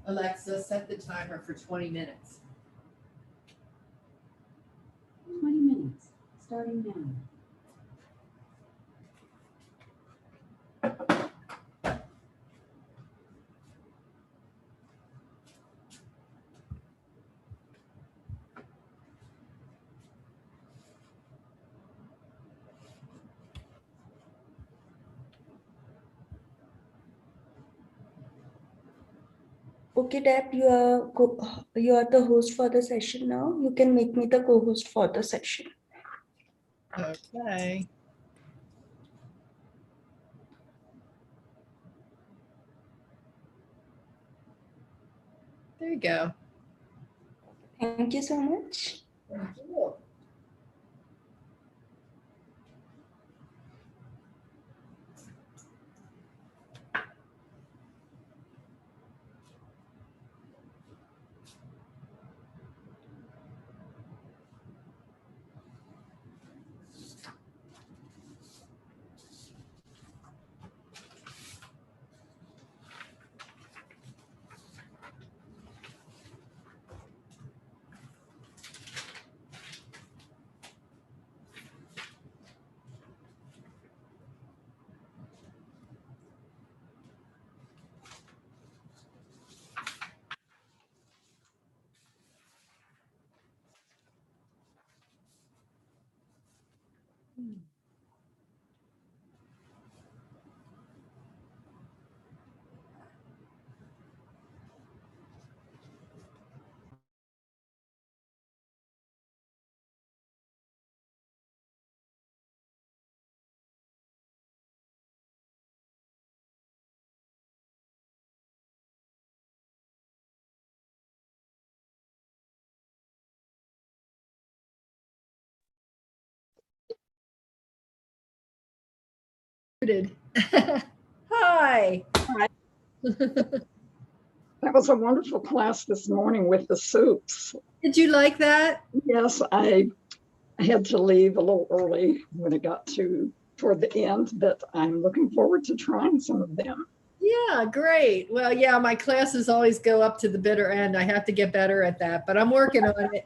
Alexa, set the timer for 20 minutes. 20 minutes, starting now. Okay, Deb, you are the host for the session now. You can make me the co-host for the session. Okay. There you go. Thank you so much. Thank you. Hi. That was a wonderful class this morning with the soups. Did you like that? Yes, I had to leave a little early when it got toward the end, but I'm looking forward to trying some of them. Yeah, great. Well, yeah, my classes always go up to the bitter end. I have to get better at that, but I'm working on it.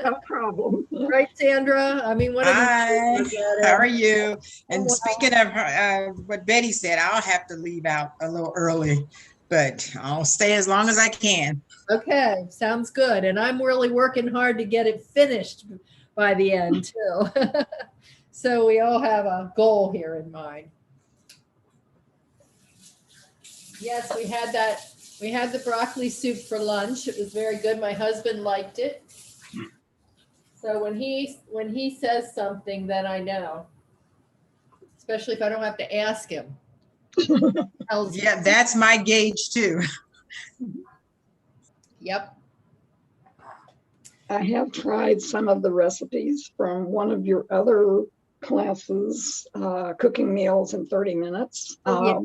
No problem. Right, Sandra? I mean, what Hi, how are you? And well. speaking of what Betty said, I'll have to leave out a little early, but I'll stay as long as I can. Okay, sounds good. And I'm really working hard to get it finished by the end too. So we all have a goal here in mind. Yes, we had that. We had the broccoli soup for lunch. It was very good. My husband liked it. So when he says something, then I know. Especially if I don't have to ask him. Tells me. Yeah, that's my gauge too. Yep. I have tried some of the recipes from one of your other classes, cooking meals in 30 minutes. Yeah.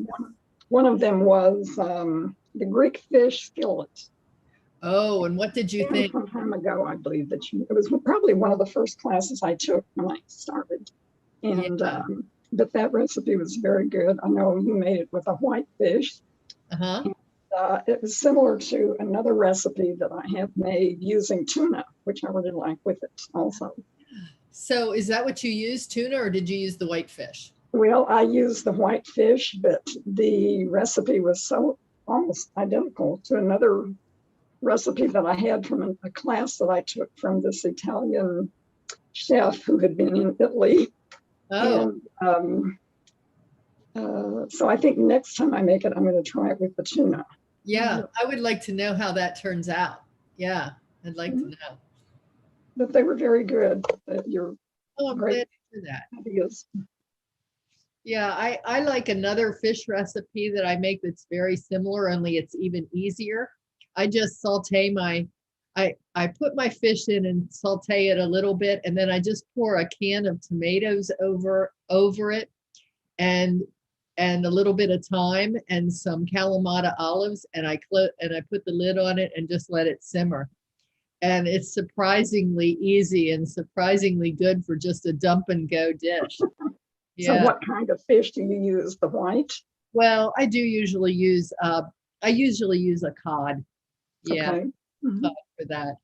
One of them was the Greek fish skillet. Oh, and what did you think? Some time ago, I believe that it was probably one of the first classes I took when I started. And Yeah. but that recipe was very good. I know you made it with a white fish. Uh-huh. It was similar to another recipe that I have made using tuna, which I really like with it also. So is that what you used, tuna, or did you use the white fish? Well, I used the white fish, but the recipe was so almost identical to another recipe that I had from a class that I took from this Italian chef who had been in Italy. Oh, And so I think next time I make it, I'm going to try it with the tuna. yeah. I would like to know how that turns out. Yeah, I'd like to know. But they were very good. Your Oh, I'm Great. glad to hear that. ideas. Yeah, I like another fish recipe that I make that's very similar, only it's even easier. I just saute I put my fish in and saute it a little bit, and then I just pour a can of tomatoes over it, and a little bit of thyme and some Kalamata olives, and I put the lid on it and just let it simmer. And it's surprisingly easy and surprisingly good for just a dump and go dish. So Yeah. what kind of fish do you use? The white? Well, I usually use a cod. Yeah, Okay. Mhm. for that.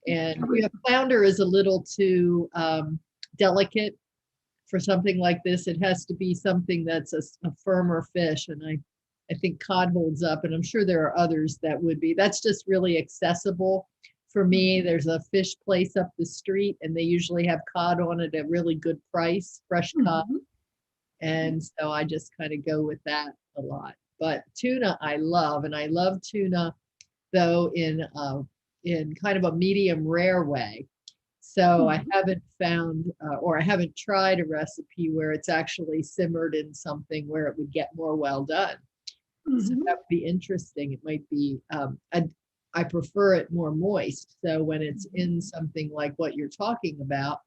And flounder is a little too delicate for something like this. It has to be something that's a firmer fish. And I think cod holds up, and I'm sure there are others that would be. That's just really accessible for me. There's a fish place up the street, and they usually have cod on it at a really good price, fresh cod. Mhm. And so I just kind of go with that a lot. But tuna I love, and I love tuna though in kind of a medium rare way. So I haven't found or I haven't tried a recipe where it's actually simmered in something where it would get more well done. So Mhm. that would be interesting. It might be I prefer it more moist. So when it's in something like what you're talking about,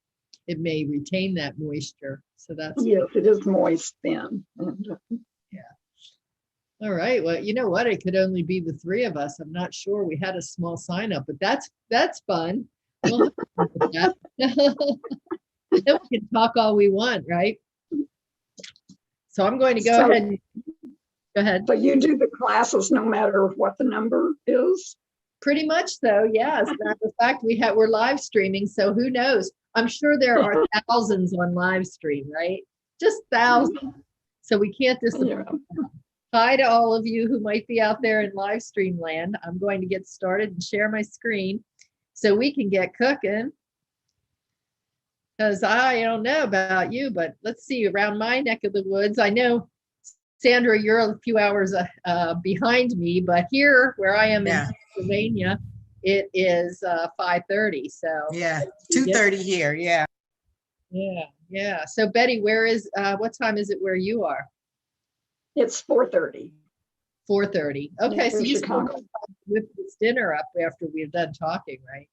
it may retain that moisture. So that's Yes, it is moist then. And, all right. Well, you know what? It could only be the three of us. I'm not sure. We had a small sign up, but that's fun. We'll have fun with that. Then we can talk all we want, right? So I'm going to go So- ahead and go ahead. So you do the classes no matter what the number is? Pretty much so, yes. Matter of fact, we're live streaming, so who knows? I'm sure there are thousands on live stream, right? Just thousands. So we can't disappoint. Yeah. Hi to all of you who might be out there in live stream land. I'm going to get started and share my screen so we can get cooking. Because I don't know about you, but let's see, around my neck of the woods, I know, Sandra, you're a few hours behind me, but here where I am Yeah. in Pennsylvania, it is 5:30. So Yeah, 2:30 here. Yeah. yeah. So Betty, what time is it where you are? It's 4:30. 4:30. Okay, so in you still Chicago. whip this dinner up after we've done talking, right?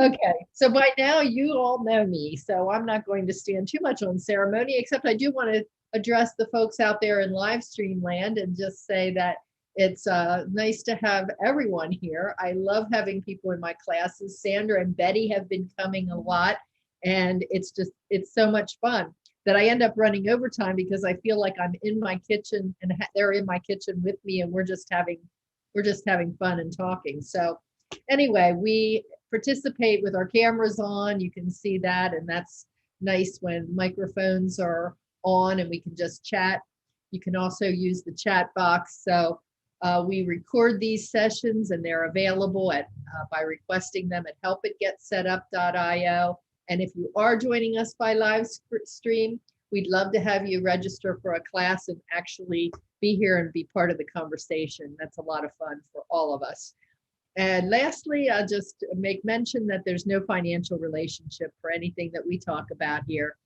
Okay, so by now you all know me, so I'm not going to stand too much on ceremony, except I do want to address the folks out there in live stream land and just say that it's nice to have everyone here. I love having people in my classes. Sandra and Betty have been coming a lot, and it's so much fun that I end up running overtime because I feel like I'm in my kitchen and they're in my kitchen with me, and we're just having fun and talking. So anyway, we participate with our cameras on. You can see that, and that's nice when microphones are on and we can just chat. You can also use the chat box. So we record these sessions and they're available by requesting them at helpitgetsetup.io. And if you are joining us by live stream, we'd love to have you register for a class and actually be here and be part of the conversation. That's a lot of fun for all of us. And lastly, I'll just make mention that there's no financial relationship for anything that we talk about here,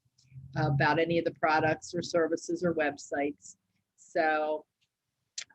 about any of the products or services or websites. So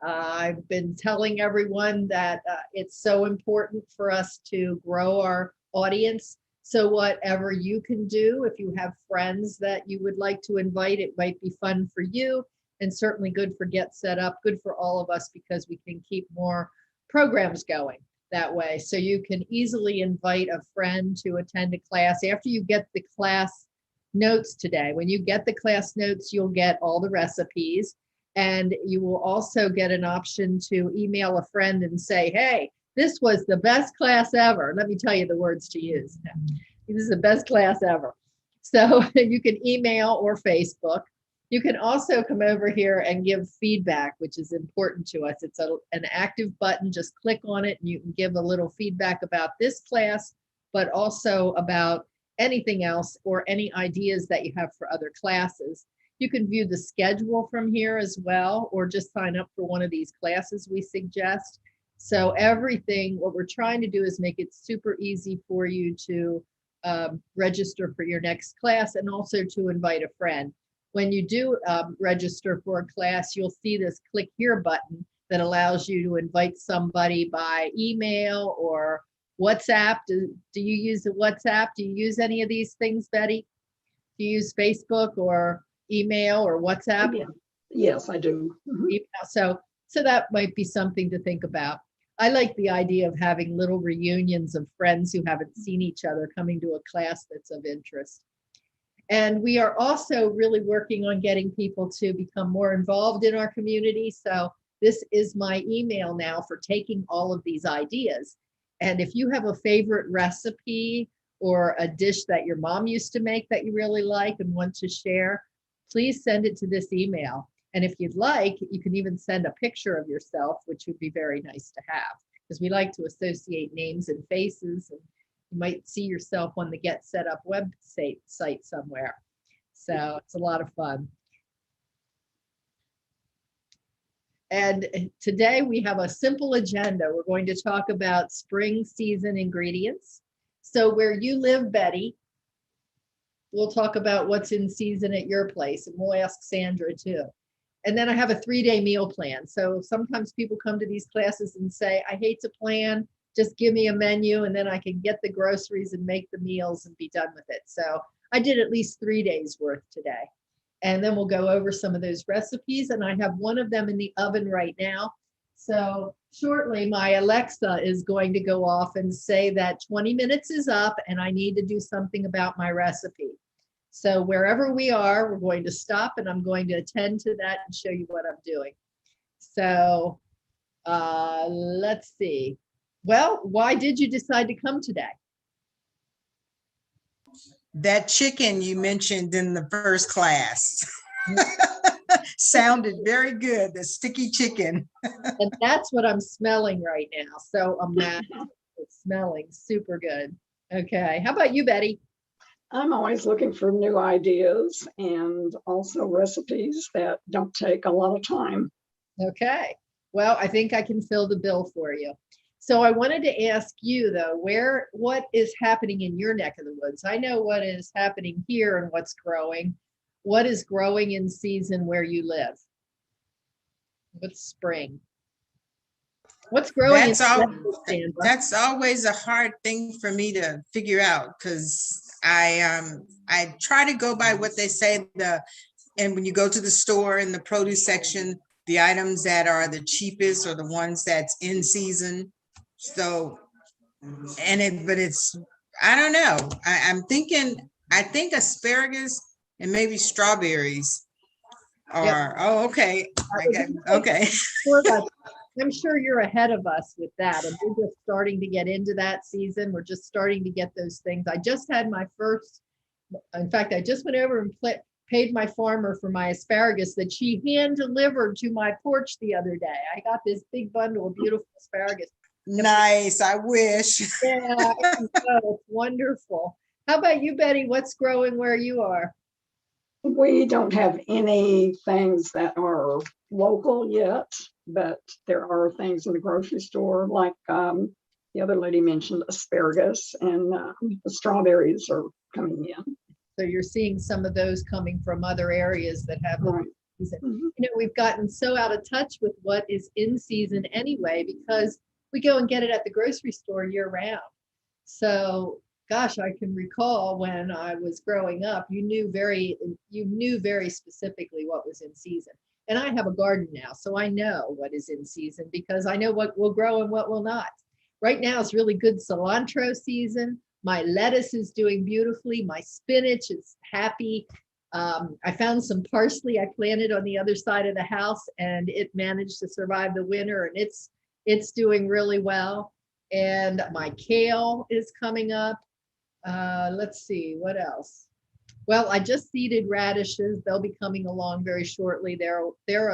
I've been telling everyone that it's so important for us to grow our audience. So whatever you can do, if you have friends that you would like to invite, it might be fun for you and certainly good for Get Set Up, good for all of us because we can keep more programs going that way. So you can easily invite a friend to attend a class after you get the class notes today. When you get the class notes, you'll get all the recipes, and you will also get an option to email a friend and say, hey, this was the best class ever. Let me tell you the words to use. This is the best class ever. So you can email or Facebook. You can also come over here and give feedback, which is important to us. It's an active button. Just click on it and you can give a little feedback about this class, but also about anything else or any ideas that you have for other classes. You can view the schedule from here as well, or just sign up for one of these classes we suggest. So everything, what we're trying to do is make it super easy for you to register for your next class and also to invite a friend. When you do register for a class, you'll see this click here button that allows you to invite somebody by email or WhatsApp. Do you use the WhatsApp? Do you use any of these things, Betty? Do you use Facebook or email or WhatsApp? Yeah. Yes, I do. Mhm. So that might be something to think about. I like the idea of having little reunions of friends who haven't seen each other coming to a class that's of interest. And we are also really working on getting people to become more involved in our community. So this is my email now for taking all of these ideas. And if you have a favorite recipe or a dish that your mom used to make that you really like and want to share, please send it to this email. And if you'd like, you can even send a picture of yourself, which would be very nice to have, because we like to associate names and faces, and you might see yourself on the Get Set Up website somewhere. So it's a lot of fun. And today we have a simple agenda. We're going to talk about spring season ingredients. So where you live, Betty, we'll talk about what's in season at your place, and we'll ask Sandra too. And then I have a 3-day meal plan. So sometimes people come to these classes and say, I hate to plan, just give me a menu and then I can get the groceries and make the meals and be done with it. So I did at least 3 days worth today. And then we'll go over some of those recipes. And I have one of them in the oven right now. So shortly my Alexa is going to go off and say that 20 minutes is up and I need to do something about my recipe. So wherever we are, we're going to stop and I'm going to attend to that and show you what I'm doing. So let's see. Well, why did you decide to come today? That chicken you mentioned in the first class sounded very good, the sticky chicken. And that's what I'm smelling right now. So it's smelling super good. Okay, how about you, Betty? I'm always looking for new ideas and also recipes that don't take a lot of time. Okay, well, I think I can fill the bill for you. So I wanted to ask you though, what is happening in your neck of the woods? I know what is happening here and what's growing. What is growing in season where you live? What's spring? What's growing? That's always a hard thing for me to figure out, because I try to go by what they say, and when you go to the store in the produce section, the items that are the cheapest are the ones that's in season. So, I don't know. I think asparagus and maybe strawberries are, oh, okay. Okay. I'm sure you're ahead of us with that. And we're just starting to get into that season. We're just starting to get those things. I just had my first, in fact, I just went over and paid my farmer for my asparagus that she hand delivered to my porch the other day. I got this big bundle of beautiful asparagus. Nice, I wish. Yeah, it's wonderful. How about you, Betty? What's growing where you are? We don't have any things that are local yet, but there are things in the grocery store, like the other lady mentioned, asparagus, and the strawberries are coming in. So you're seeing some of those coming from other areas that have the season. Mm-hmm. You know, we've gotten so out of touch with what is in season anyway, because we go and get it at the grocery store year round. So gosh, I can recall when I was growing up, you knew very specifically what was in season. And I have a garden now, so I know what is in season because I know what will grow and what will not. Right now it's really good cilantro season. My lettuce is doing beautifully. My spinach is happy. I found some parsley I planted on the other side of the house and it managed to survive the winter, and it's doing really well. And my kale is coming up. Let's see, what else? Well, I just seeded radishes. They'll be coming along very shortly. They're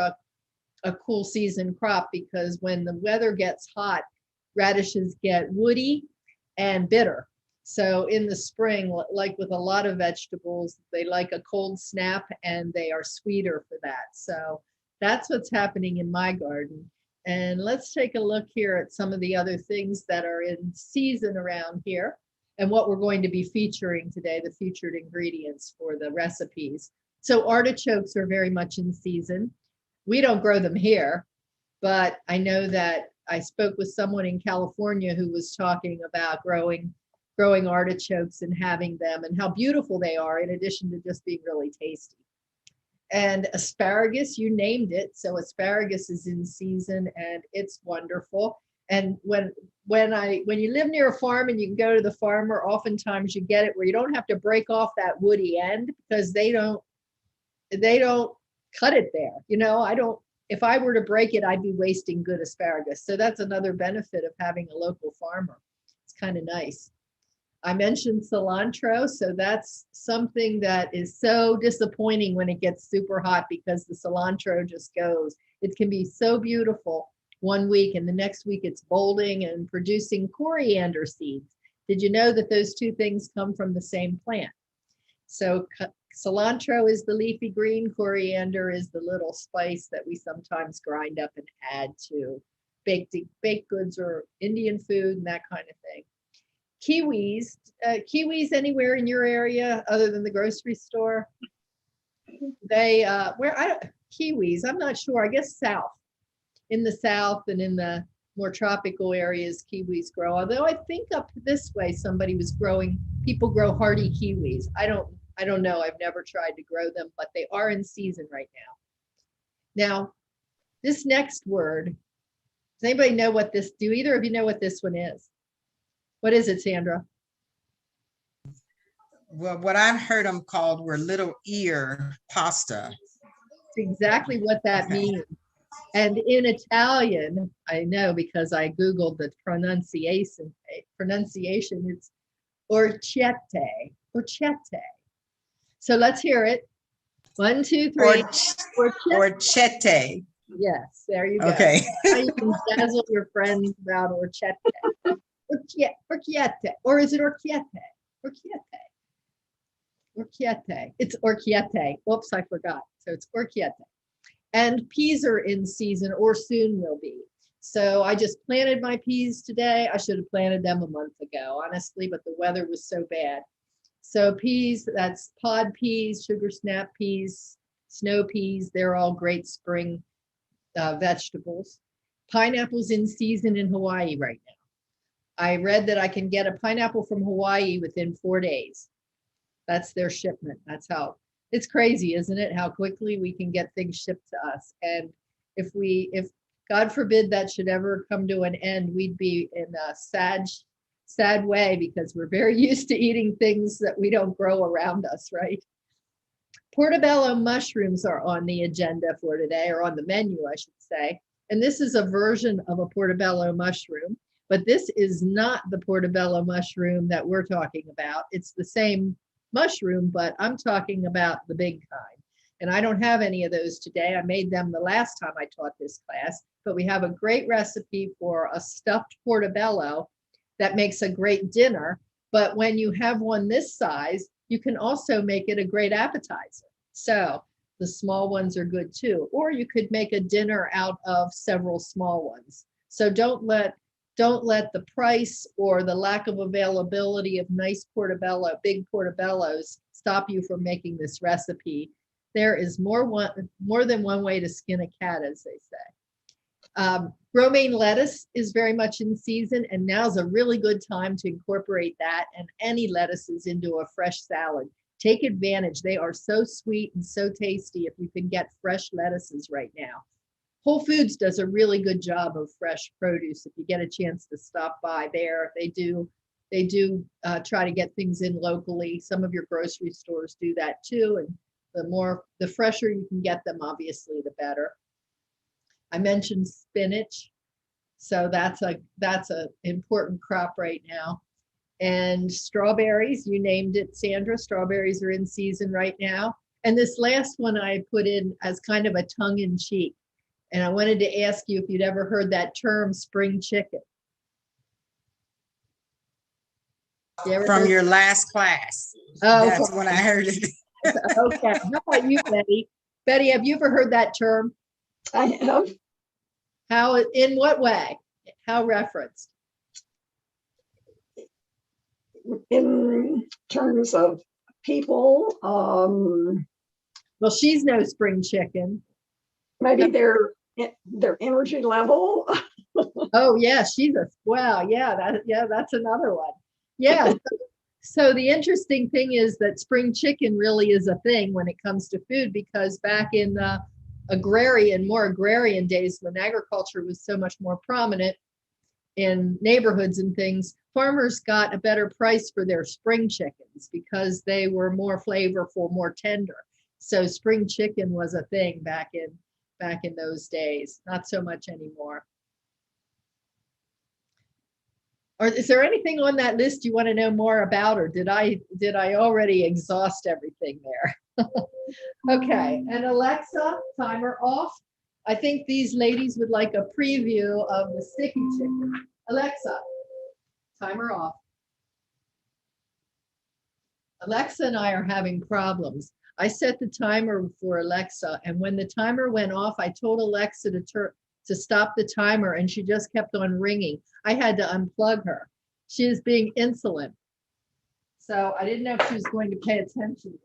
a cool season crop because when the weather gets hot, radishes get woody and bitter. So in the spring, like with a lot of vegetables, they like a cold snap and they are sweeter for that. So that's what's happening in my garden. And let's take a look here at some of the other things that are in season around here and what we're going to be featuring today, the featured ingredients for the recipes. So artichokes are very much in season. We don't grow them here, but I know that I spoke with someone in California who was talking about growing artichokes and having them and how beautiful they are, in addition to just being really tasty. And asparagus, you named it. So asparagus is in season and it's wonderful. And when you live near a farm and you can go to the farmer, oftentimes you get it where you don't have to break off that woody end because they don't cut it there. You know, if I were to break it, I'd be wasting good asparagus. So that's another benefit of having a local farmer. It's kind of nice. I mentioned cilantro, so that's something that is so disappointing when it gets super hot because the cilantro just goes. It can be so beautiful one week and the next week it's bolting and producing coriander seeds. Did you know that those two things come from the same plant? So cilantro is the leafy green, coriander is the little spice that we sometimes grind up and add to baked goods or Indian food and that kind of thing. Kiwis, kiwis anywhere in your area other than the grocery store? They, kiwis, I'm not sure, I guess south. In the south and in the more tropical areas, kiwis grow. Although I think up this way, people grow hardy kiwis. I don't know, I've never tried to grow them, but they are in season right now. Now, this next word, does anybody know do either of you know what this one is? What is it, Sandra? Well, what I've heard them called were little ear pasta. It's exactly what that means. And in Italian, I know because I Googled the pronunciation, it's orchette. So let's hear it. 1, 2, 3. Orchette. Yes, there you go. Okay. Now you can dazzle your friends about orchette. Orchiette. Or is it orchiette? Orchiette. It's orchiette. Oops, I forgot. So it's orchiette. And peas are in season or soon will be. So I just planted my peas today. I should have planted them a month ago, honestly, but the weather was so bad. So peas, that's pod peas, sugar snap peas, snow peas. They're all great spring vegetables. Pineapple's in season in Hawaii right now. I read that I can get a pineapple from Hawaii within 4 days. That's their shipment. That's how, it's crazy, isn't it? How quickly we can get things shipped to us. And if God forbid that should ever come to an end, we'd be in a sad way because we're very used to eating things that we don't grow around us, right? Portobello mushrooms are on the agenda for today, or on the menu, I should say. And this is a version of a portobello mushroom. But this is not the portobello mushroom that we're talking about. It's the same mushroom, but I'm talking about the big kind. And I don't have any of those today. I made them the last time I taught this class, but we have a great recipe for a stuffed portobello that makes a great dinner. But when you have one this size, you can also make it a great appetizer. So the small ones are good too. Or you could make a dinner out of several small ones. So don't let the price or the lack of availability of nice big portobellos stop you from making this recipe. There is more than one way to skin a cat, as they say. Romaine lettuce is very much in season, and now's a really good time to incorporate that and any lettuces into a fresh salad. Take advantage. They are so sweet and so tasty if you can get fresh lettuces right now. Whole Foods does a really good job of fresh produce. If you get a chance to stop by there, they do try to get things in locally. Some of your grocery stores do that too. And the fresher you can get them, obviously, the better. I mentioned spinach. So that's a important crop right now. And strawberries, you named it, Sandra. Strawberries are in season right now. And this last one I put in as kind of a tongue in cheek. And I wanted to ask you if you'd ever heard that term, spring chicken. From your last class. Oh, that's when I heard it. Okay. How about you, Betty? Betty, have you ever heard that term? I have. In what way? How referenced? In terms of people, well, she's no spring chicken. maybe their energy level. Oh yeah, that's another one. Yeah. So the interesting thing is that spring chicken really is a thing when it comes to food, because back in the more agrarian days, when agriculture was so much more prominent in neighborhoods and things, farmers got a better price for their spring chickens because they were more flavorful, more tender. So spring chicken was a thing back back in those days. Not so much anymore. Or is there anything on that list you want to know more about, or did I already exhaust everything there? Okay, and Alexa, timer off. I think these ladies would like a preview of the sticky chicken. Alexa, timer off. Alexa and I are having problems. I set the timer for Alexa, and when the timer went off, I told Alexa to stop the timer, and she just kept on ringing. I had to unplug her. She is being insolent. So I didn't know if she was going to pay attention.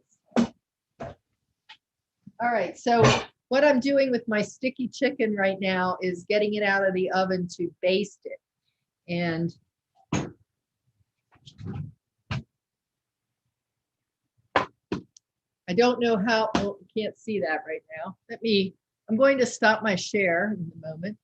All right, so what I'm doing with my sticky chicken right now is getting it out of the oven to baste it. And I don't know how, oh, you can't see that right now. I'm going to stop my share in a moment.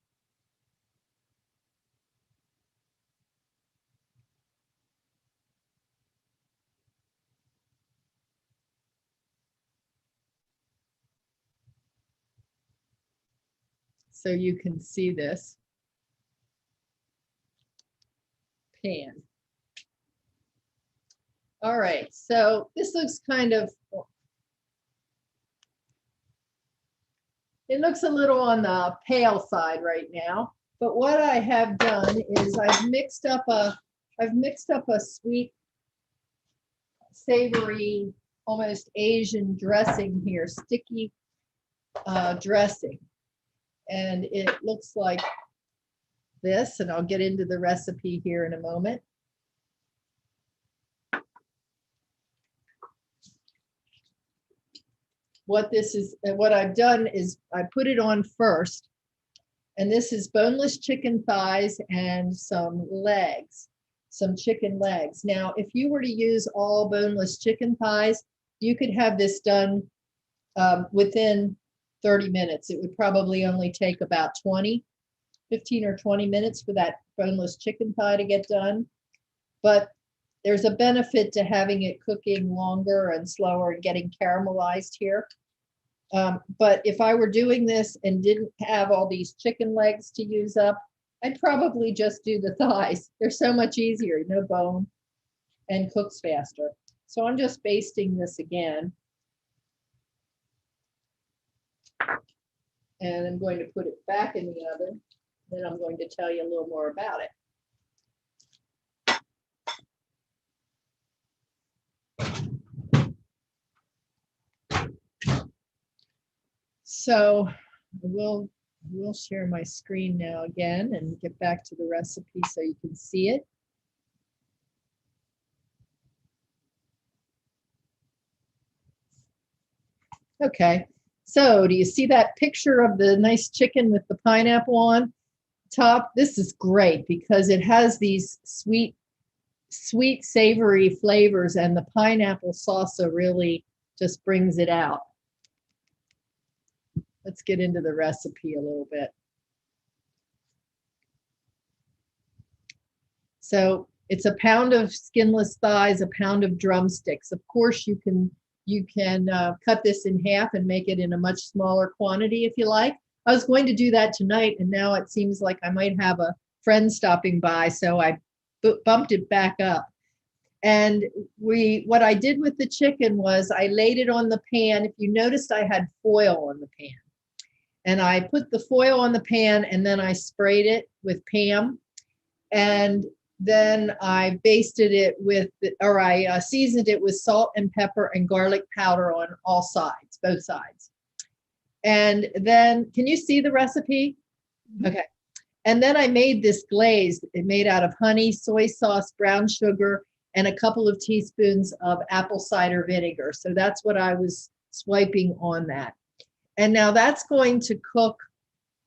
So you can see this pan. All right, so this looks kind of, it looks a little on the pale side right now, but what I have done is I've mixed up a sweet, savory, almost Asian dressing here, sticky dressing. And it looks like this, and I'll get into the recipe here in a moment. What I've done is I put it on first, and this is boneless chicken thighs and some legs, some chicken legs. Now, if you were to use all boneless chicken thighs, you could have this done within 30 minutes. It would probably only take about 15 or 20 minutes for that boneless chicken thigh to get done. But there's a benefit to having it cooking longer and slower and getting caramelized here. But if I were doing this and didn't have all these chicken legs to use up, I'd probably just do the thighs. They're so much easier, no bone, and cooks faster. So I'm just basting this again. And I'm going to put it back in the oven. Then I'm going to tell you a little more about it. So we'll share my screen now again and get back to the recipe so you can see it. Okay. So do you see that picture of the nice chicken with the pineapple on top? This is great because it has these sweet, savory flavors, and the pineapple salsa really just brings it out. Let's get into the recipe a little bit. So it's a pound of skinless thighs, a pound of drumsticks. Of course, you can cut this in half and make it in a much smaller quantity if you like. I was going to do that tonight, and now it seems like I might have a friend stopping by, so I bumped it back up. And what I did with the chicken was I laid it on the pan. If you noticed, I had foil on the pan. And I put the foil on the pan, and then I sprayed it with Pam. And then I basted it I seasoned it with salt and pepper and garlic powder on all sides, both sides. And then, can you see the recipe? Okay. And then I made this glaze. It made out of honey, soy sauce, brown sugar, and a couple of teaspoons of apple cider vinegar. So that's what I was swiping on that. And now that's going to cook,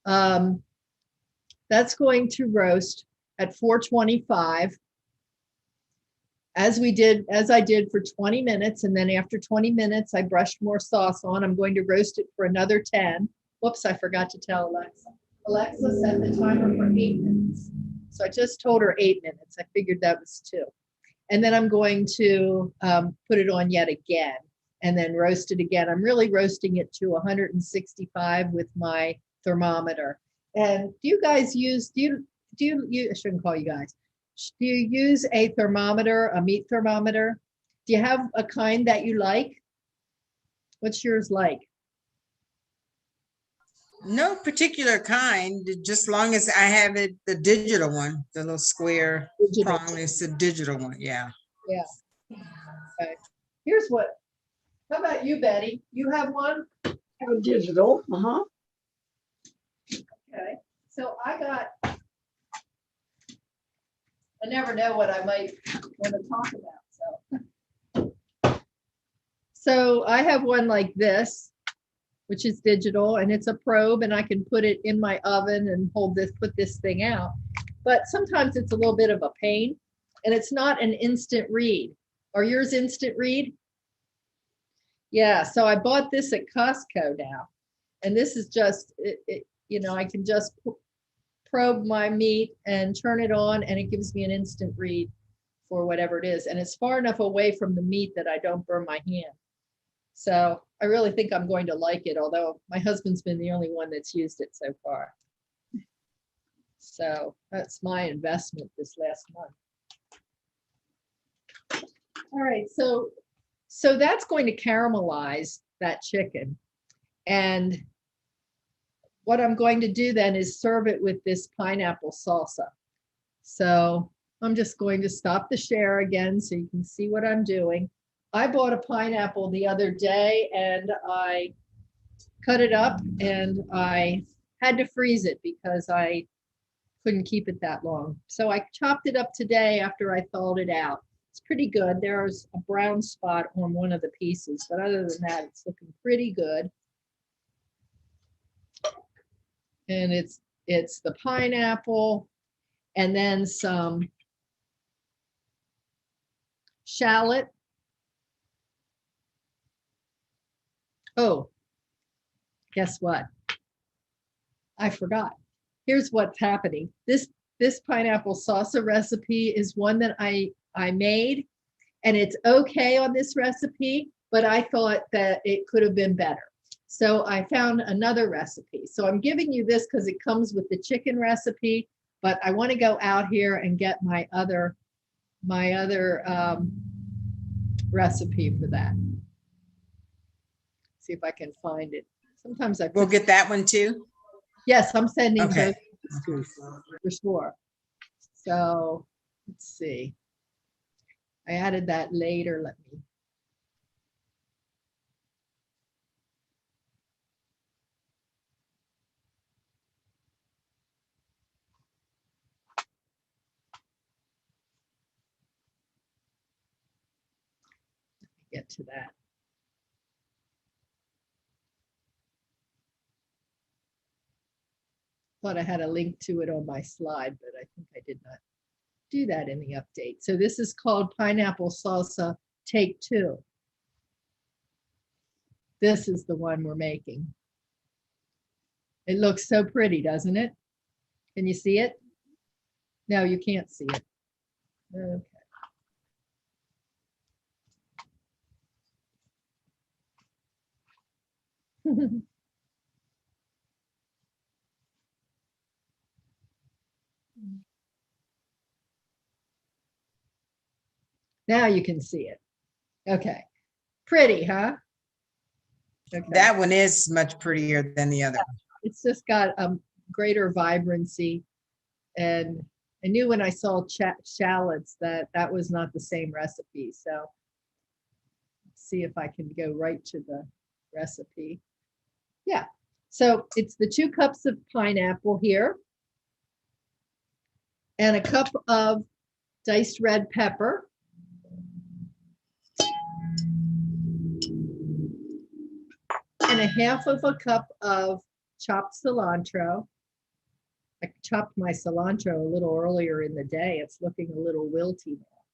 that's going to roast at 425, as I did for 20 minutes. And then after 20 minutes, I brushed more sauce on. I'm going to roast it for another 10. Whoops, I forgot to tell Alexa. Alexa set the timer for 8 minutes. So I just told her 8 minutes. I figured that was 2. And then I'm going to put it on yet again. and then roast it again. I'm really roasting it to 165 with my thermometer. And do you guys use, I shouldn't call you guys. Do you use a thermometer, a meat thermometer? Do you have a kind that you like? What's yours like? No particular kind, just long as I have it, the digital one, the little square Digital. prong is the digital one, yeah. Yeah. Okay. Here's what, how about you, Betty? You have one? Digital, uh-huh. Okay. So I never know what I might want to talk about. So I have one like this, which is digital, and it's a probe, and I can put it in my oven and put this thing out. But sometimes it's a little bit of a pain, and it's not an instant read. Are yours instant read? Yeah, so I bought this at Costco now, and this is just, I can just probe my meat and turn it on, and it gives me an instant read for whatever it is. And it's far enough away from the meat that I don't burn my hand. So I really think I'm going to like it, although my husband's been the only one that's used it so far. So that's my investment this last month. All right, so that's going to caramelize that chicken. And what I'm going to do then is serve it with this pineapple salsa. So I'm just going to stop the share again so you can see what I'm doing. I bought a pineapple the other day and I cut it up and I had to freeze it because I couldn't keep it that long. So I chopped it up today after I thawed it out. It's pretty good. There's a brown spot on one of the pieces, but other than that, it's looking pretty good. And it's the pineapple and then some shallot. Oh, guess what? I forgot. Here's what's happening. This pineapple salsa recipe is one that I made, and it's okay on this recipe, but I thought that it could have been better. So I found another recipe. So I'm giving you this because it comes with the chicken recipe, but I want to go out here and get my other recipe for that. See if I can find it. Sometimes We'll get that one too. Yes, I'm sending Okay. both for sure. So let's see. I added that later. Let me. Get to that. Thought I had a link to it on my slide, but I think I did not do that in the update. So this is called Pineapple Salsa Take 2. This is the one we're making. It looks so pretty, doesn't it? Can you see it? No, you can't see it. Okay. Now you can see it. Okay. Pretty, huh? Okay. That one is much prettier than the other. It's just got greater vibrancy. And I knew when I saw shallots that was not the same recipe. So let's see if I can go right to the recipe. Yeah. So it's the 2 cups of pineapple here and a cup of diced red pepper. And a half of a cup of chopped cilantro. I chopped my cilantro a little earlier in the day. It's looking a little wilty now,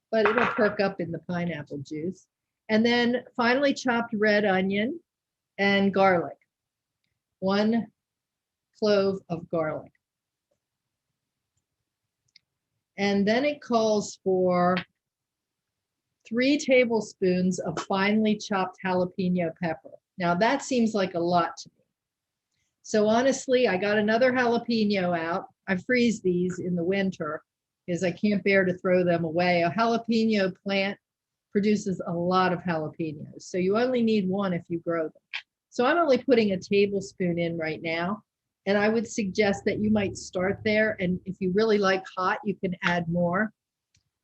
but it'll perk up in the pineapple juice. And then finely chopped red onion and garlic. 1 clove of garlic. And then it calls for 3 tablespoons of finely chopped jalapeno pepper. Now that seems like a lot to me. So honestly, I got another jalapeno out. I freeze these in the winter because I can't bear to throw them away. A jalapeno plant produces a lot of jalapenos. So you only need one if you grow them. So I'm only putting a tablespoon in right now. And I would suggest that you might start there. And if you really like hot, you can add more.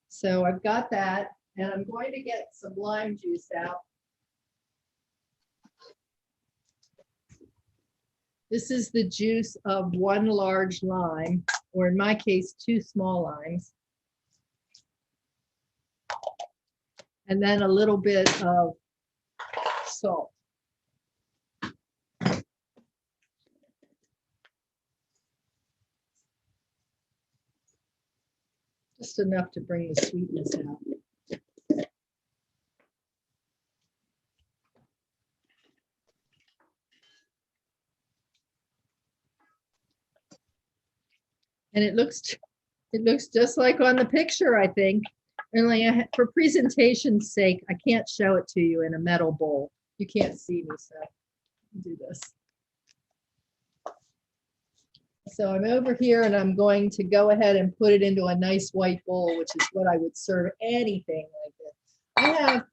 So I've got that. And I'm going to get some lime juice out. This is the juice of 1 large lime, or in my case, 2 small limes. And then a little bit of salt. Just enough to bring the sweetness out. And it looks just like on the picture, I think. Only for presentation's sake, I can't show it to you in a metal bowl. You can't see me, so I'll do this. So I'm over here and I'm going to go ahead and put it into a nice white bowl, which is what I would serve anything like this.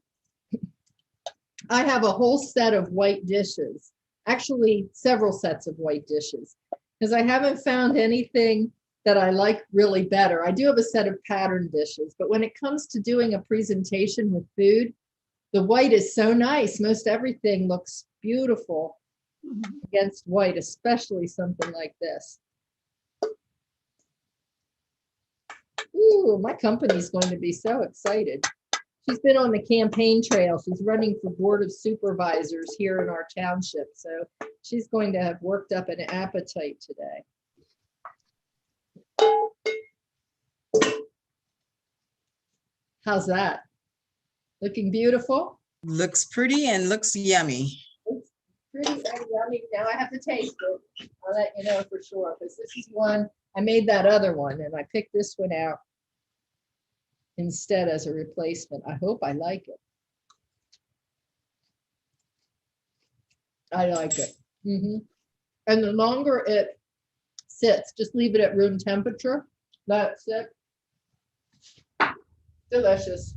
I have a whole set of white dishes, actually several sets of white dishes, because I haven't found anything that I like really better. I do have a set of pattern dishes, but when it comes to doing a presentation with food, the white is so nice. Most everything looks beautiful against white, especially something like this. Ooh, my company's going to be so excited. She's been on the campaign trail. She's running for board of supervisors here in our township. So she's going to have worked up an appetite today. How's that? Looking beautiful? Looks pretty and looks yummy. It's pretty yummy. Now I have to taste it. I'll let you know for sure, because this is one, I made that other one and I picked this one out instead as a replacement. I hope I like it. I like it. And the longer it sits, just leave it at room temperature. That's it. Delicious.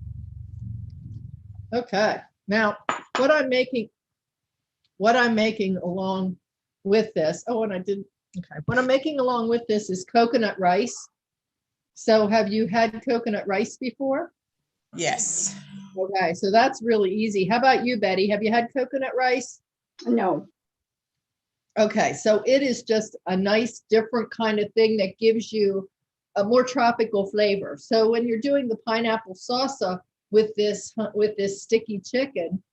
Okay, now what I'm making along with this, what I'm making along with this is coconut rice. So have you had coconut rice before? Yes. Okay, so that's really easy. How about you, Betty? Have you had coconut rice? No. Okay, so it is just a nice different kind of thing that gives you a more tropical flavor. So when you're doing the pineapple salsa with this sticky chicken,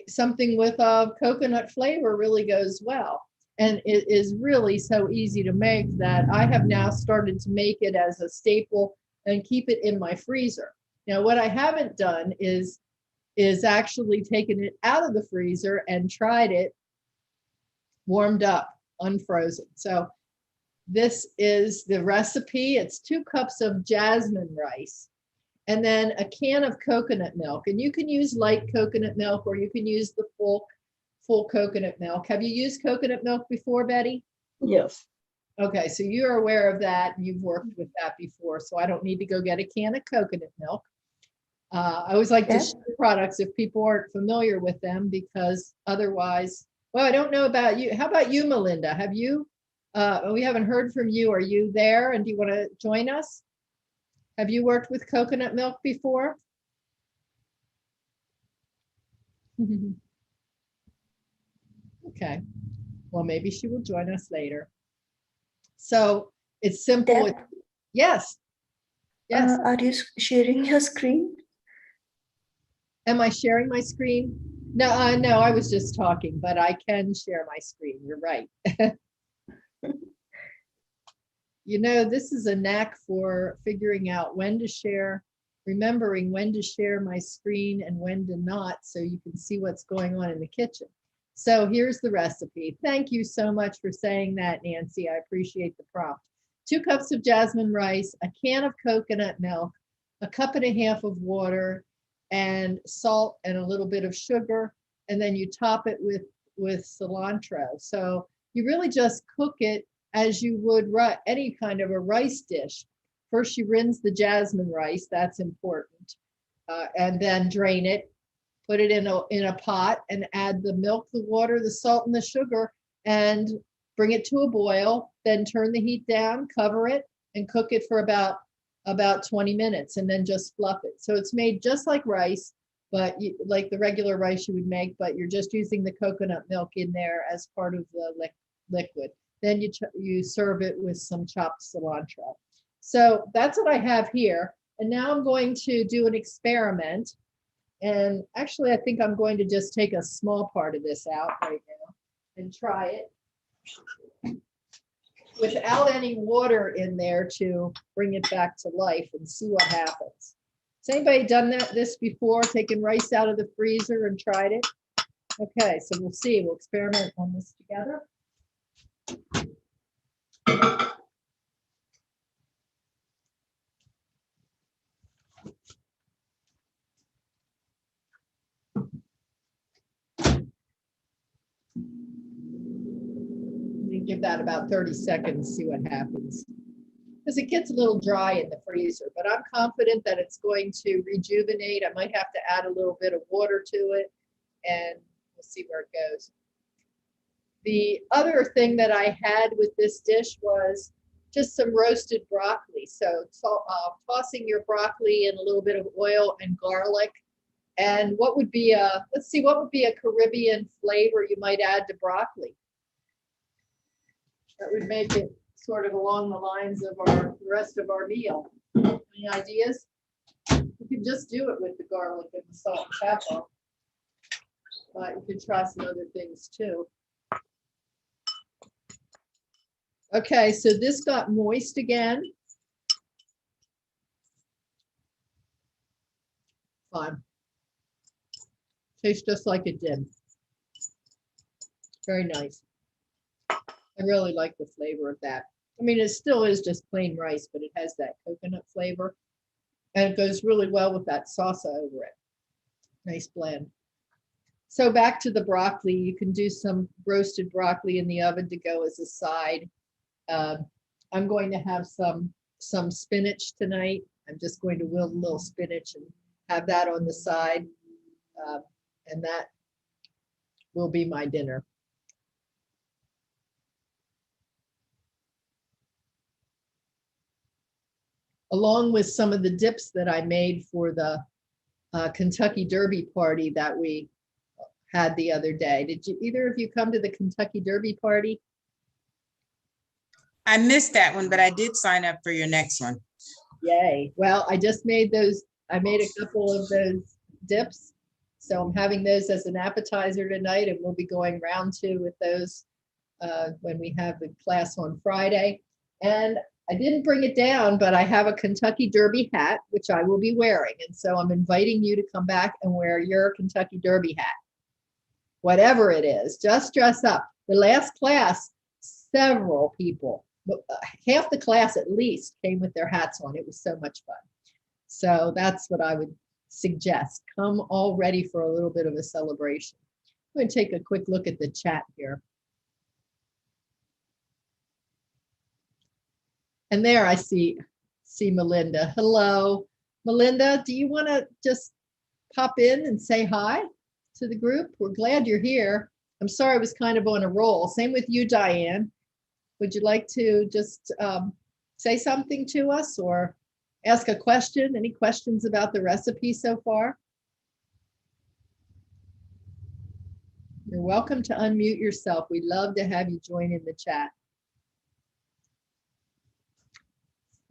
something with a coconut flavor really goes well. And it is really so easy to make that I have now started to make it as a staple and keep it in my freezer. Now, what I haven't done is actually taken it out of the freezer and tried it warmed up, unfrozen. So this is the recipe. It's 2 cups of jasmine rice and then a can of coconut milk. And you can use light coconut milk or you can use the full coconut milk. Have you used coconut milk before, Betty? Yes. Okay, so you're aware of that and you've worked with that before, so I don't need to go get a can of coconut milk. I always like to share products if people aren't familiar with them, because otherwise, well, I don't know about you. How about you, Melinda? Have you, we haven't heard from you. Are you there and do you want to join us? Have you worked with coconut milk before? Okay, well, maybe she will join us later. So it's simple. Deb, Yes. Yes. are you sharing your screen? Am I sharing my screen? No, no, I was just talking, but I can share my screen. You're right. You know, this is a knack for figuring out when to share, remembering when to share my screen and when to not, so you can see what's going on in the kitchen. So here's the recipe. Thank you so much for saying that, Nancy. I appreciate the prompt. 2 cups of jasmine rice, a can of coconut milk, a cup and a half of water, and salt and a little bit of sugar, and then you top it with cilantro. So you really just cook it as you would any kind of a rice dish. First, you rinse the jasmine rice, that's important, and then drain it, put it in a pot, and add the milk, the water, the salt, and the sugar, and bring it to a boil. Then turn the heat down, cover it, and cook it for about 20 minutes, and then just fluff it. So it's made just like rice, but like the regular rice you would make, but you're just using the coconut milk in there as part of the liquid. Then you serve it with some chopped cilantro. So that's what I have here. And now I'm going to do an experiment. And actually, I think I'm going to just take a small part of this out right now and try it without any water in there to bring it back to life and see what happens. Has anybody done this before, taken rice out of the freezer and tried it? Okay, so we'll see. We'll experiment on this together. Give that about 30 seconds, see what happens. Because it gets a little dry in the freezer, but I'm confident that it's going to rejuvenate. I might have to add a little bit of water to it, and we'll see where it goes. The other thing that I had with this dish was just some roasted broccoli. So tossing your broccoli in a little bit of oil and garlic. And what would be let's see, what would be a Caribbean flavor you might add to broccoli? That would make it sort of along the lines of the rest of our meal. Any ideas? You can just do it with the garlic and the salt and pepper, but you can try some other things too. Okay, so this got moist again. Fine. Tastes just like it did. Very nice. I really like the flavor of that. I mean, it still is just plain rice, but it has that coconut flavor. And it goes really well with that salsa over it. Nice blend. So back to the broccoli. You can do some roasted broccoli in the oven to go as a side. I'm going to have some spinach tonight. I'm just going to wilt a little spinach and have that on the side. And that will be my dinner. Along with some of the dips that I made for the Kentucky Derby party that we had the other day. Did either of you come to the Kentucky Derby party? I missed that one, but I did sign up for your next one. Yay. Well, I just made those. I made a couple of those dips. So I'm having those as an appetizer tonight, and we'll be going round 2 with those when we have the class on Friday. And I didn't bring it down, but I have a Kentucky Derby hat, which I will be wearing. And so I'm inviting you to come back and wear your Kentucky Derby hat. Whatever it is, just dress up. The last class, several people, half the class at least, came with their hats on. It was so much fun. So that's what I would suggest. Come all ready for a little bit of a celebration. I'm going to take a quick look at the chat here. And there I see Melinda. Hello. Melinda, do you want to just pop in and say hi to the group? We're glad you're here. I'm sorry I was kind of on a roll. Same with you, Diane. Would you like to just say something to us or ask a question? Any questions about the recipe so far? You're welcome to unmute yourself. We'd love to have you join in the chat.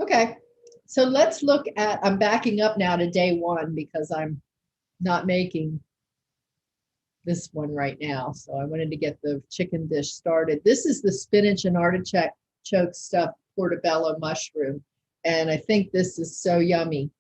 Okay, so let's look at, I'm backing up now to day 1 because I'm not making this one right now. So I wanted to get the chicken dish started. This is the spinach and artichoke stuffed portobello mushroom. And I think this is so yummy.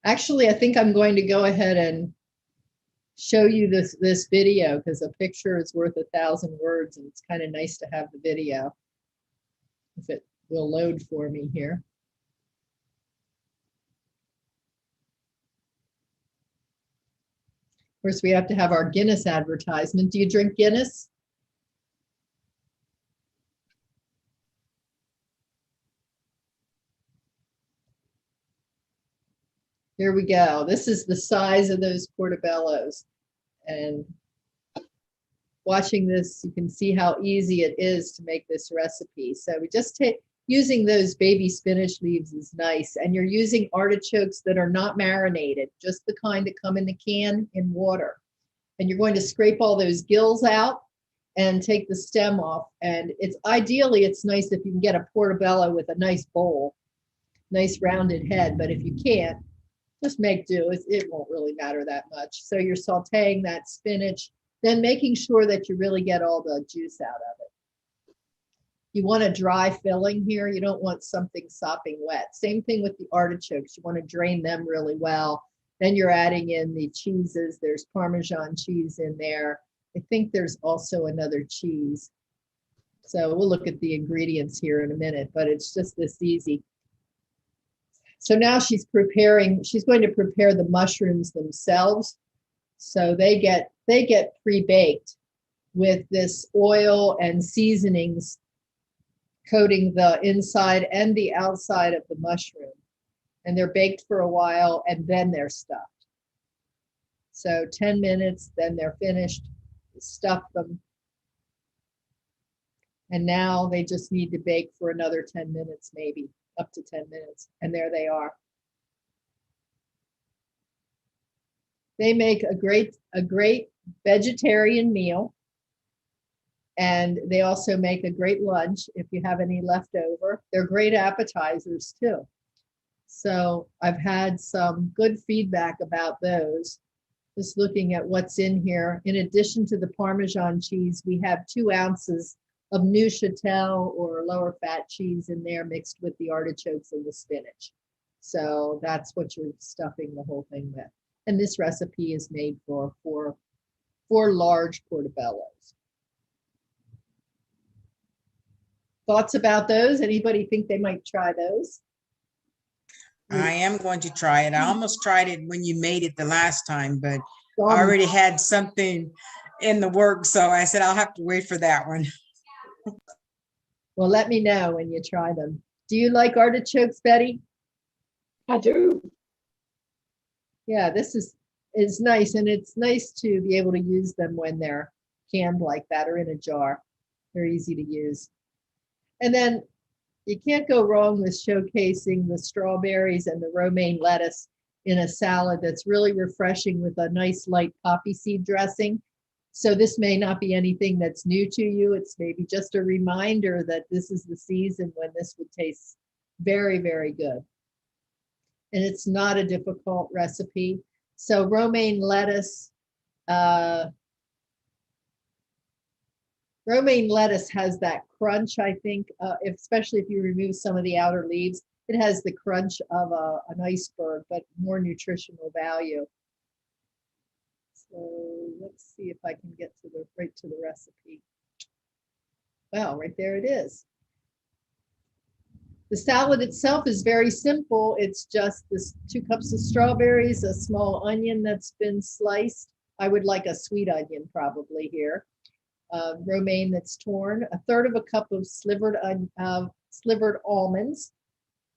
Actually, I think I'm going to go ahead and show you this video because a picture is worth 1,000 words, and it's kind of nice to have the video. If it will load for me here. Of course, we have to have our Guinness advertisement. Do you drink Guinness? Here we go. This is the size of those portobellos. And watching this, you can see how easy it is to make this recipe. So we just take, using those baby spinach leaves is nice. And you're using artichokes that are not marinated, just the kind that come in the can in water. And you're going to scrape all those gills out and take the stem off. And it's ideally, it's nice if you can get a portobello with a nice bowl, nice rounded head. But if you can't, just make do. It won't really matter that much. So you're sauteing that spinach, then making sure that you really get all the juice out of it. You want a dry filling here. You don't want something sopping wet. Same thing with the artichokes. You want to drain them really well. Then you're adding in the cheeses. There's Parmesan cheese in there. I think there's also another cheese. So we'll look at the ingredients here in a minute, but it's just this easy. So now she's going to prepare the mushrooms themselves. So they get pre-baked with this oil and seasonings coating the inside and the outside of the mushroom. And they're baked for a while and then they're stuffed. So 10 minutes, then they're finished, stuff them. And now they just need to bake for another 10 minutes, maybe up to 10 minutes. And there they are. They make a great vegetarian meal. And they also make a great lunch if you have any left over. They're great appetizers too. So I've had some good feedback about those. Just looking at what's in here. In addition to the Parmesan cheese, we have 2 ounces of Neuchâtel or lower fat cheese in there mixed with the artichokes and the spinach. So that's what you're stuffing the whole thing with. And this recipe is made for 4 large portobellos. Thoughts about those? Anybody think they might try those? I am going to try it. I almost tried it when you made it the last time, but I already had something in the works. So I said, I'll have to wait for that one. Well, let me know when you try them. Do you like artichokes, Betty? I do. Yeah, this is nice. And it's nice to be able to use them when they're canned like that or in a jar. They're easy to use. And then you can't go wrong with showcasing the strawberries and the romaine lettuce in a salad that's really refreshing with a nice light poppy seed dressing. So this may not be anything that's new to you. It's maybe just a reminder that this is the season when this would taste very, very good. And it's not a difficult recipe. So romaine lettuce, romaine lettuce has that crunch, I think, especially if you remove some of the outer leaves. It has the crunch of an iceberg, but more nutritional value. So let's see if I can get right to the recipe. Well, right there it is. The salad itself is very simple. It's just this 2 cups of strawberries, a small onion that's been sliced. I would like a sweet onion probably here. Romaine that's torn, 1/3 of a cup of slivered almonds.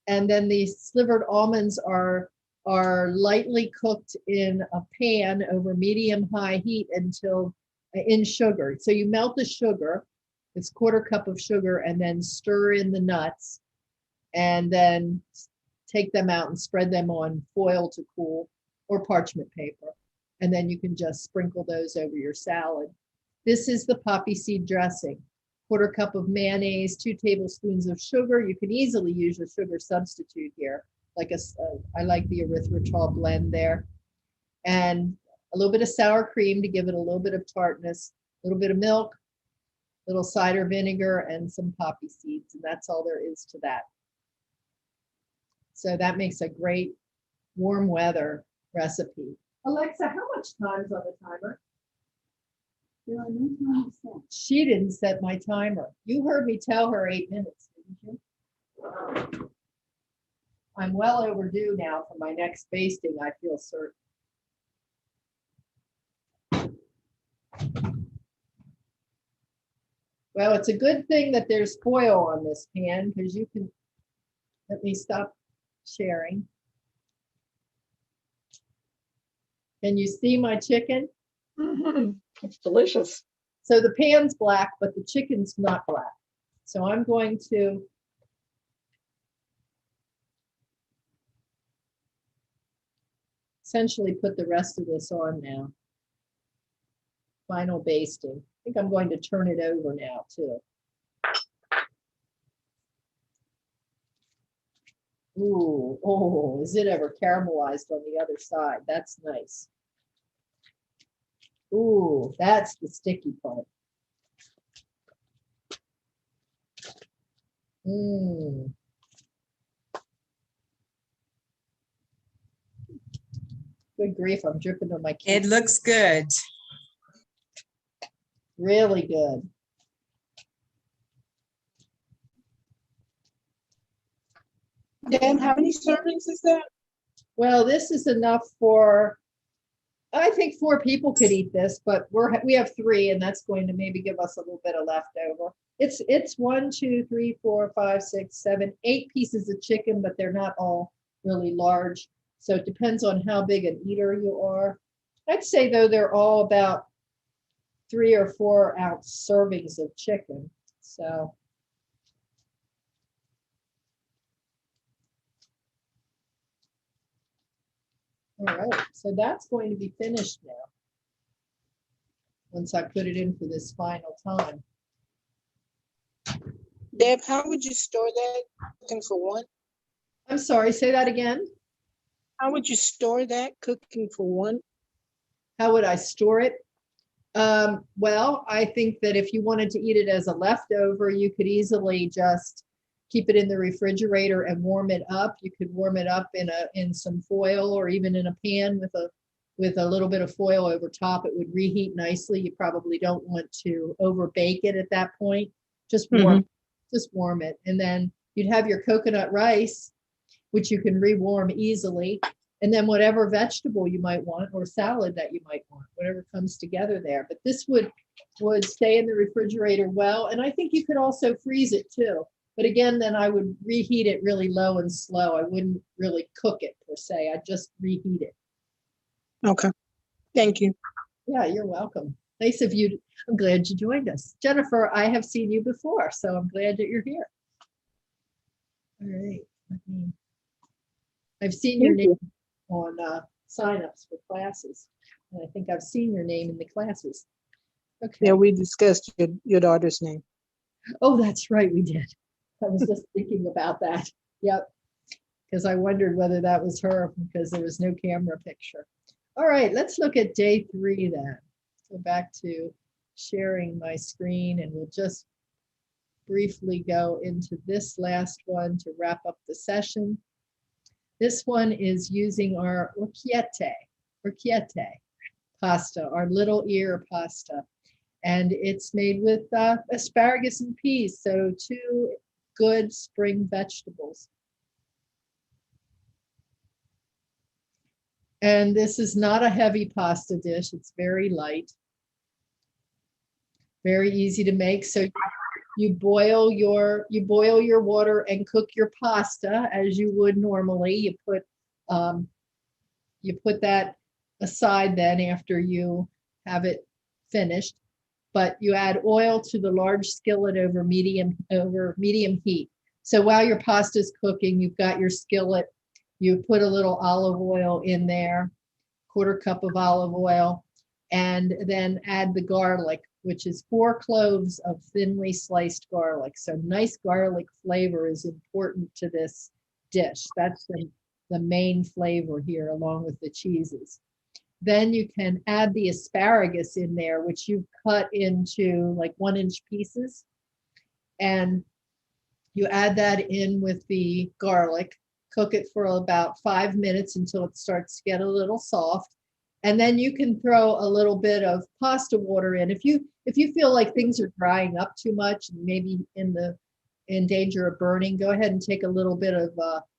And then these slivered almonds are lightly cooked in a pan over medium-high heat until in sugar. So you melt the sugar, it's 1/4 cup of sugar, and then stir in the nuts, and then take them out and spread them on foil to cool or parchment paper. And then you can just sprinkle those over your salad. This is the poppy seed dressing. 1/4 cup of mayonnaise, 2 tablespoons of sugar. You can easily use a sugar substitute here. I like the erythritol blend there. And a little bit of sour cream to give it a little bit of tartness, a little bit of milk, a little cider vinegar, and some poppy seeds. And that's all there is to that. So that makes a great warm weather recipe. Alexa, how much time's on the timer? There are no times set. She didn't set my timer. You heard me tell her 8 minutes, didn't you? I'm well overdue now for my next basting, I feel certain. Well, it's a good thing that there's foil on this pan because you can, let me stop sharing. Can you see my chicken? Mhm. It's delicious. So the pan's black, but the chicken's not black. So I'm going to essentially put the rest of this on now. Final basting. I think I'm going to turn it over now too. Ooh, oh, is it ever caramelized on the other side? That's nice. Ooh, that's the sticky part. Mmm. Good grief, I'm dripping on my It kid. looks good. Really good. Dan, how many servings is that? Well, this is enough for, I think 4 people could eat this, but we have 3 and that's going to maybe give us a little bit of leftover. It's 1, 2, 3, 4, 5, 6, 7, 8 pieces of chicken, but they're not all really large. So it depends on how big an eater you are. I'd say though, they're all about 3 or 4 ounce servings of chicken. So. All right, so that's going to be finished now. Once I put it in for this final time. Deb, how would you store that cooking for one? I'm sorry, say that again. How would you store that cooking for one? How would I store it? Well, I think that if you wanted to eat it as a leftover, you could easily just keep it in the refrigerator and warm it up. You could warm it up in some foil or even in a pan with a little bit of foil over top. It would reheat nicely. You probably don't want to over bake it at that point. Just warm it. And then you'd have your coconut rice, which you can rewarm easily. And then whatever vegetable you might want or salad that you might want, whatever comes together there. But this would stay in the refrigerator well. And I think you could also freeze it too. But again, then I would reheat it really low and slow. I wouldn't really cook it per se. I'd just reheat it. Okay, thank you. Yeah, you're welcome. Nice of you. I'm glad you joined us. Jennifer, I have seen you before, so I'm glad that you're here. All right. I've seen your Thank name on signups for classes. And I think I've seen your name in the classes. Okay. Yeah, we discussed your daughter's name. Oh, that's right, we did. I was just thinking about that. Yep. Because I wondered whether that was her because there was no camera picture. All right, let's look at day 3 then. Go back to sharing my screen and we'll just briefly go into this last one to wrap up the session. This one is using our orecchiette pasta, our little ear pasta. And it's made with asparagus and peas, so 2 good spring vegetables. And this is not a heavy pasta dish. It's very light, very easy to make. So you boil your water and cook your pasta as you would normally. You put that aside then after you have it finished. But you add oil to the large skillet over medium heat. So while your pasta is cooking, you've got your skillet. You put a little olive oil in there, 1/4 cup of olive oil, and then add the garlic, which is 4 cloves of thinly sliced garlic. So nice garlic flavor is important to this dish. That's the main flavor here, along with the cheeses. Then you can add the asparagus in there, which you've cut into like 1-inch pieces. And you add that in with the garlic. cook it for about 5 minutes until it starts to get a little soft. And then you can throw a little bit of pasta water in. If you feel like things are drying up too much, and maybe in danger of burning, go ahead and take a little bit of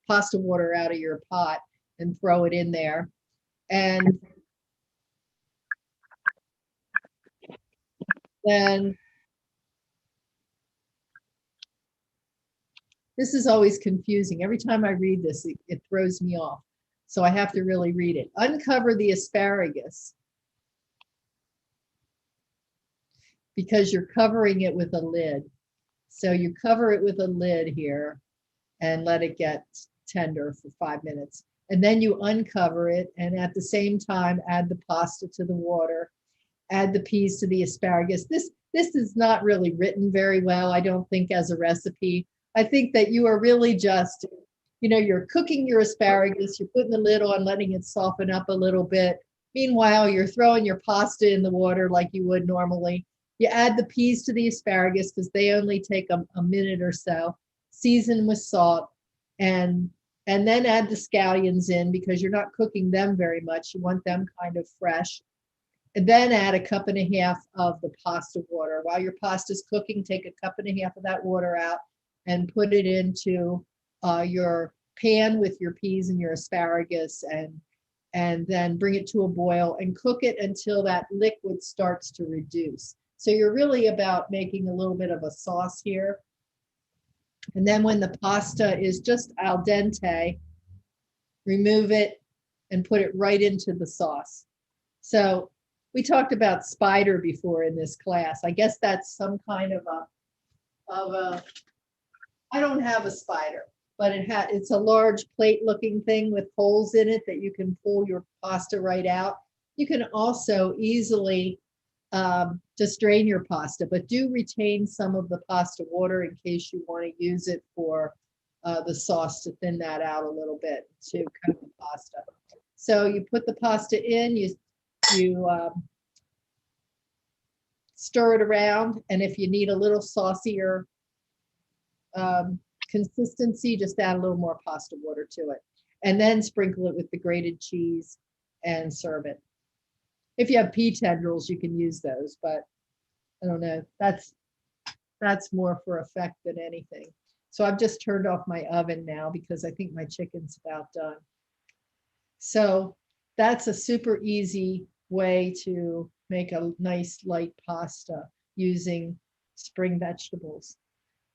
pasta water out of your pot and throw it in there. And then this is always confusing. Every time I read this, it throws me off. So I have to really read it. Uncover the asparagus because you're covering it with a lid. So you cover it with a lid here and let it get tender for 5 minutes. And then you uncover it, and at the same time, add the pasta to the water, add the peas to the asparagus. This is not really written very well, I don't think, as a recipe. I think that you are really just, you're cooking your asparagus, you're putting the lid on, letting it soften up a little bit. Meanwhile, you're throwing your pasta in the water like you would normally. You add the peas to the asparagus because they only take a minute or so. Season with salt, and then add the scallions in because you're not cooking them very much. You want them kind of fresh. And then add a cup and a half of the pasta water. While your pasta's cooking, take a cup and a half of that water out and put it into your pan with your peas and your asparagus, and then bring it to a boil and cook it until that liquid starts to reduce. So you're really about making a little bit of a sauce here. And then when the pasta is just al dente, remove it and put it right into the sauce. So we talked about spider before in this class. I guess that's some kind of a I don't have a spider, but it's a large plate looking thing with holes in it that you can pull your pasta right out. You can also easily just drain your pasta, but do retain some of the pasta water in case you want to use it for the sauce to thin that out a little bit to coat the pasta. So you put the pasta in, you stir it around, and if you need a little saucier consistency, just add a little more pasta water to it, and then sprinkle it with the grated cheese and serve it. If you have pea tendrils, you can use those, but I don't know. That's more for effect than anything. So I've just turned off my oven now because I think my chicken's about done. So that's a super easy way to make a nice light pasta using spring vegetables.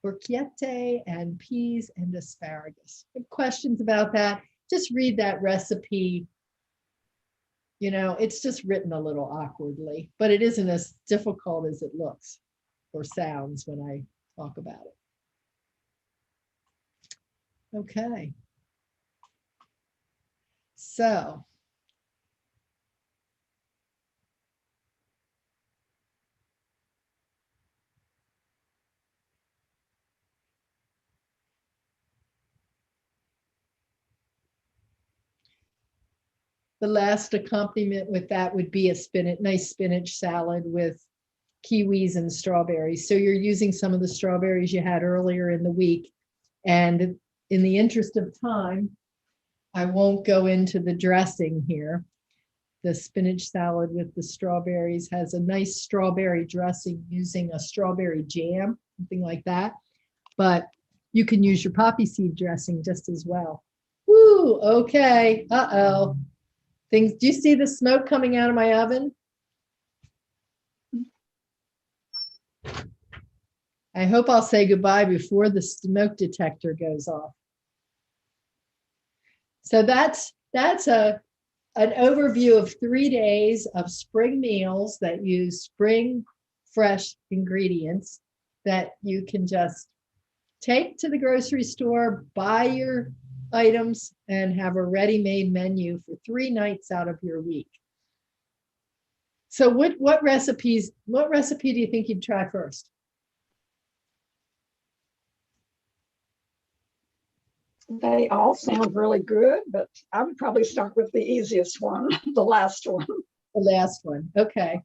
Orecchiette and peas and asparagus. If questions about that, just read that recipe. It's just written a little awkwardly, but it isn't as difficult as it looks or sounds when I talk about it. Okay. So the last accompaniment with that would be a nice spinach salad with kiwis and strawberries. So you're using some of the strawberries you had earlier in the week. And in the interest of time, I won't go into the dressing here. The spinach salad with the strawberries has a nice strawberry dressing using a strawberry jam, something like that. But you can use your poppy seed dressing just as well. Woo, okay, uh-oh. Do you see the smoke coming out of my oven? I hope I'll say goodbye before the smoke detector goes off. So that's an overview of 3 days of spring meals that use spring fresh ingredients that you can just take to the grocery store, buy your items, and have a ready-made menu for 3 nights out of your week. So what recipe do you think you'd try first? They all sound really good, but I would probably start with the easiest one, the last one. The last one. Okay.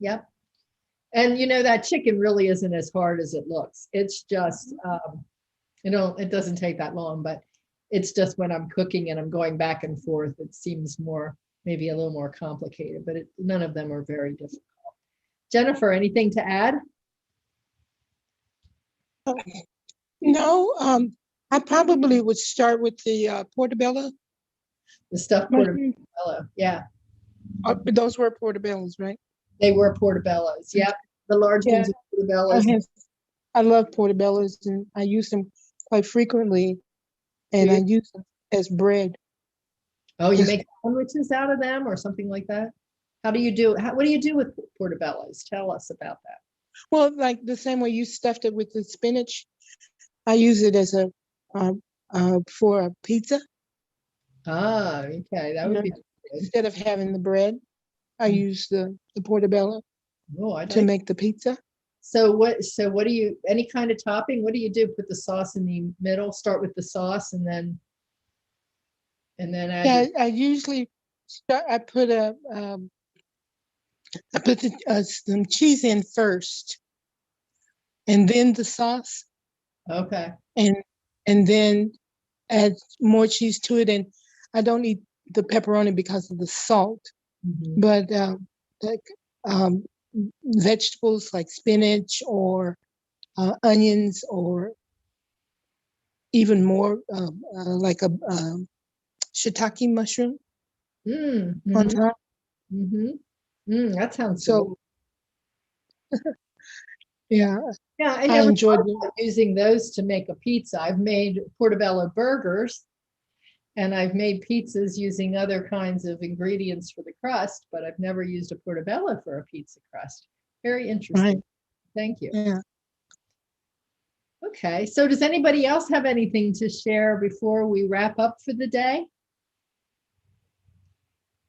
Yep. And that chicken really isn't as hard as it looks. It's just It doesn't take that long, but it's just when I'm cooking and I'm going back and forth, it seems more, maybe a little more complicated, but none of them are very difficult. Jennifer, anything to add? No, I probably would start with the portobello. The stuffed mushroom. portobello, yeah, Those were portobellos, right? they were portobellos, yep. The large Yeah. ones are portobellos. I love portobellos and I use them quite frequently, and Do I you? use them as bread. Oh, you Just- make sandwiches out of them or something like that? What do you do with portobellos? Tell us about that. Well, like the same way you stuffed it with the spinach, I use it as a for a pizza. Ah, okay, that You would know, be good. instead of having the bread, I use the portobello Oh, I to like. make the pizza. So what do you, any kind of topping? What do you do? Put the sauce in the middle, start with the sauce and then add Yeah, your, I usually start. I put some cheese in first, and then the sauce, okay. and then add more cheese to it. And I don't eat the pepperoni because of the salt, Mhm. but like um, vegetables like spinach or onions, or even more like a shiitake mushroom Mm, on mhm, top. mhm. That sounds good. So yeah, Yeah, I I never enjoyed thought it. about using those to make a pizza. I've made portobello burgers and I've made pizzas using other kinds of ingredients for the crust, but I've never used a portobello for a pizza crust. Very interesting. Right. Thank you. Yeah. Okay, so does anybody else have anything to share before we wrap up for the day?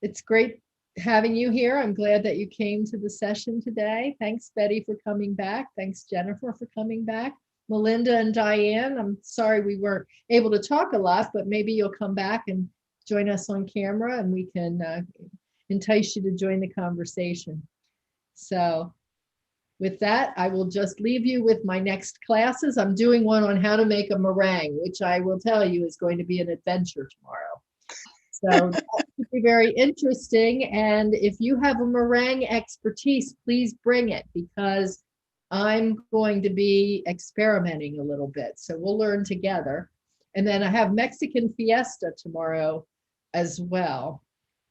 It's great having you here. I'm glad that you came to the session today. Thanks, Betty, for coming back. Thanks, Jennifer, for coming back. Melinda and Diane, I'm sorry we weren't able to talk a lot, but maybe you'll come back and join us on camera and we can entice you to join the conversation. So with that, I will just leave you with my next classes. I'm doing one on how to make a meringue, which I will tell you is going to be an adventure tomorrow. So that should be very interesting. And if you have a meringue expertise, please bring it because I'm going to be experimenting a little bit. So we'll learn together. And then I have Mexican Fiesta tomorrow as well.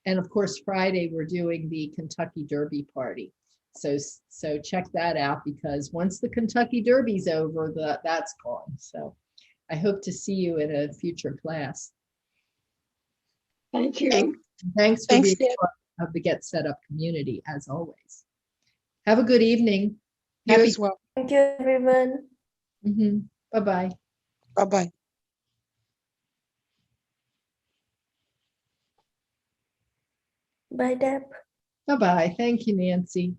And of course, Friday, we're doing the Kentucky Derby party. So check that out because once the Kentucky Derby's over, that's gone. So I hope to see you in a future class. Thank you. Thanks for Thanks, being Deb. part of the Get Set Up community, as always. Have a good evening. You Happy. as well. Thank you, everyone. Bye-bye. Bye-bye. Bye, Deb. Bye-bye. Thank you, Nancy.